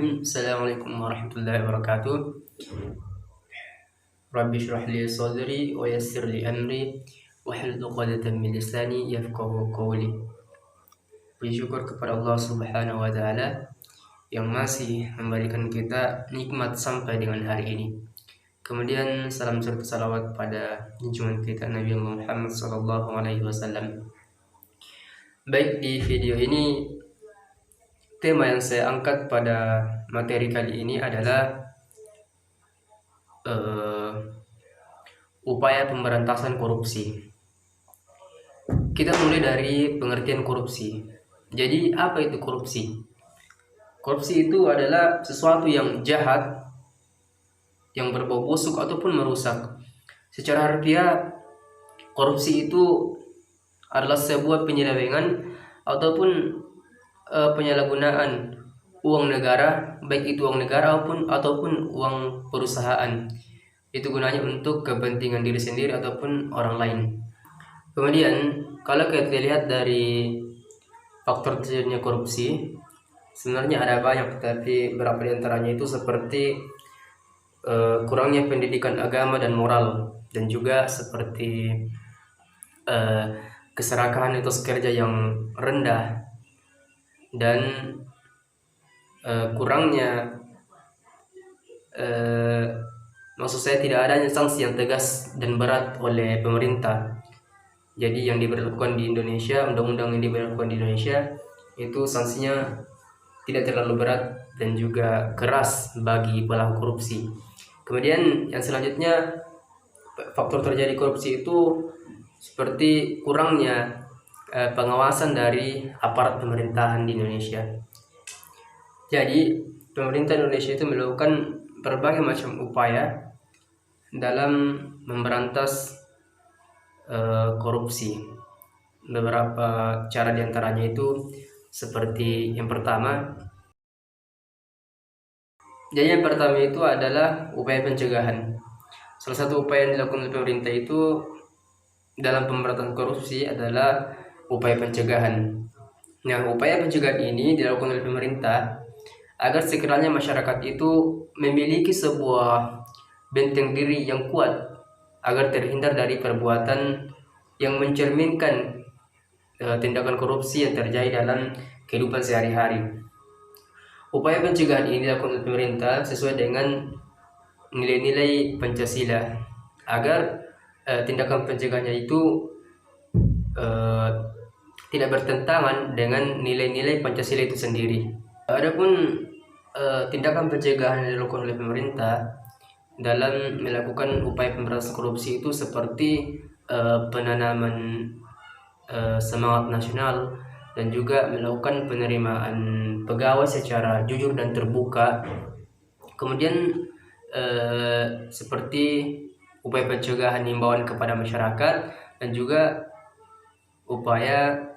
Bismillahirrahmanirrahim. Assalamualaikum warahmatullahi wabarakatuh. Rabbi shrah li sadri wa yassir li amri wahlul 'uqdatam min lisani yafqahu qawli. Puji syukur kepada Allah Subhanahu wa taala yang masih memberikan kita nikmat sampai dengan hari ini. Kemudian salam serta salawat pada junjungan kita Nabi Muhammad sallallahu alaihi wasallam. Baik, di video ini tema yang saya angkat pada materi kali ini adalah upaya pemberantasan korupsi. Kita mulai dari pengertian korupsi. Jadi apa itu korupsi? Korupsi itu adalah sesuatu yang jahat, yang berbau busuk ataupun merusak. Secara harfiah, korupsi itu adalah sebuah penyelewengan ataupun penyalahgunaan uang negara, baik itu uang negara ataupun uang perusahaan. Itu gunanya untuk kepentingan diri sendiri ataupun orang lain. Kemudian kalau kita lihat dari faktor terjadinya korupsi, sebenarnya ada banyak, tapi beberapa di antaranya itu seperti kurangnya pendidikan agama dan moral, dan juga seperti keserakahan etos kerja yang rendah, dan kurangnya maksud saya tidak adanya sanksi yang tegas dan berat oleh pemerintah. Jadi yang diberlakukan di Indonesia, undang-undang yang diberlakukan di Indonesia itu sanksinya tidak terlalu berat dan juga keras bagi pelaku korupsi. Kemudian yang selanjutnya, faktor terjadi korupsi itu seperti kurangnya pengawasan dari aparat pemerintahan di Indonesia. Jadi pemerintah Indonesia itu melakukan berbagai macam upaya dalam memberantas korupsi. Beberapa cara diantaranya itu seperti yang pertama. Jadi yang pertama itu adalah upaya pencegahan. Salah satu upaya yang dilakukan oleh pemerintah itu dalam pemberantasan korupsi adalah upaya pencegahan. Nah, upaya pencegahan ini dilakukan oleh pemerintah agar sekiranya masyarakat itu memiliki sebuah benteng diri yang kuat agar terhindar dari perbuatan yang mencerminkan tindakan korupsi yang terjadi dalam kehidupan sehari-hari. Upaya pencegahan ini dilakukan oleh pemerintah sesuai dengan nilai-nilai Pancasila agar tindakan pencegahannya itu tidak bertentangan dengan nilai-nilai Pancasila itu sendiri. Adapun tindakan pencegahan yang dilakukan oleh pemerintah dalam melakukan upaya pemberantasan korupsi itu seperti penanaman semangat nasional dan juga melakukan penerimaan pegawai secara jujur dan terbuka. Kemudian seperti upaya pencegahan himbauan kepada masyarakat dan juga upaya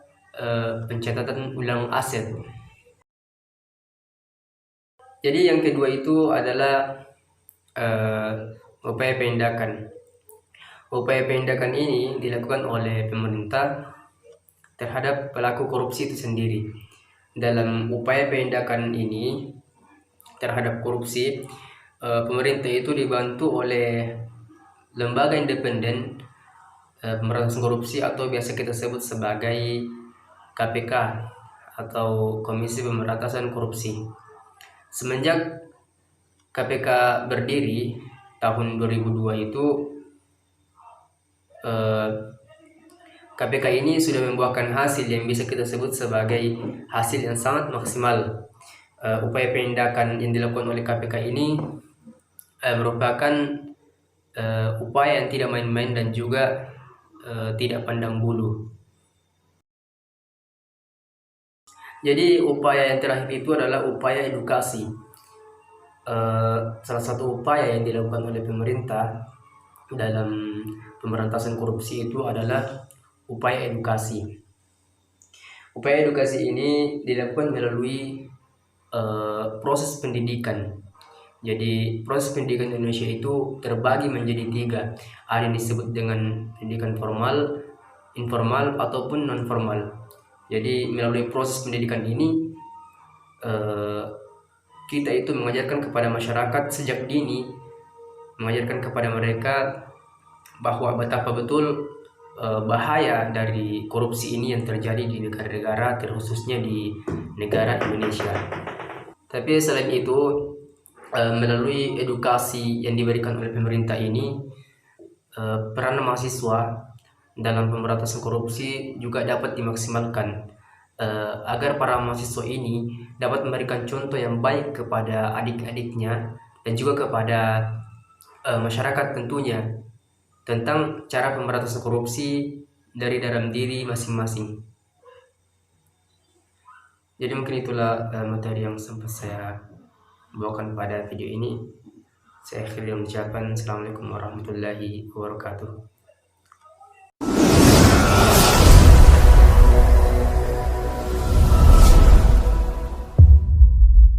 pencatatan ulang aset. Jadi yang kedua itu adalah upaya penindakan. Upaya penindakan ini dilakukan oleh pemerintah terhadap pelaku korupsi itu sendiri. Dalam upaya penindakan ini terhadap korupsi, pemerintah itu dibantu oleh lembaga independen pemberantasan korupsi atau biasa kita sebut sebagai KPK atau Komisi Pemberantasan Korupsi. Semenjak KPK berdiri tahun 2002 itu, KPK ini sudah membuahkan hasil yang bisa kita sebut sebagai hasil yang sangat maksimal. Upaya penindakan yang dilakukan oleh KPK ini merupakan upaya yang tidak main-main dan juga tidak pandang bulu. Jadi upaya yang terakhir itu adalah upaya edukasi. Salah satu upaya yang dilakukan oleh pemerintah dalam pemberantasan korupsi itu adalah upaya edukasi. Upaya edukasi ini dilakukan melalui proses pendidikan. Jadi proses pendidikan Indonesia itu terbagi menjadi 3. Ada yang disebut dengan pendidikan formal, informal, ataupun non formal. Jadi melalui proses pendidikan ini kita itu mengajarkan kepada masyarakat sejak dini, mengajarkan kepada mereka bahwa betapa betul bahaya dari korupsi ini yang terjadi di negara-negara, terkhususnya di negara Indonesia. Tapi selain itu, melalui edukasi yang diberikan oleh pemerintah ini, peran mahasiswa dalam pemberantasan korupsi juga dapat dimaksimalkan, agar para mahasiswa ini dapat memberikan contoh yang baik kepada adik-adiknya dan juga kepada masyarakat tentunya, tentang cara pemberantasan korupsi dari dalam diri masing-masing. Jadi mungkin itulah materi yang sempat saya bawakan pada video ini. Saya akhiri dengan ucapan Assalamualaikum warahmatullahi wabarakatuh.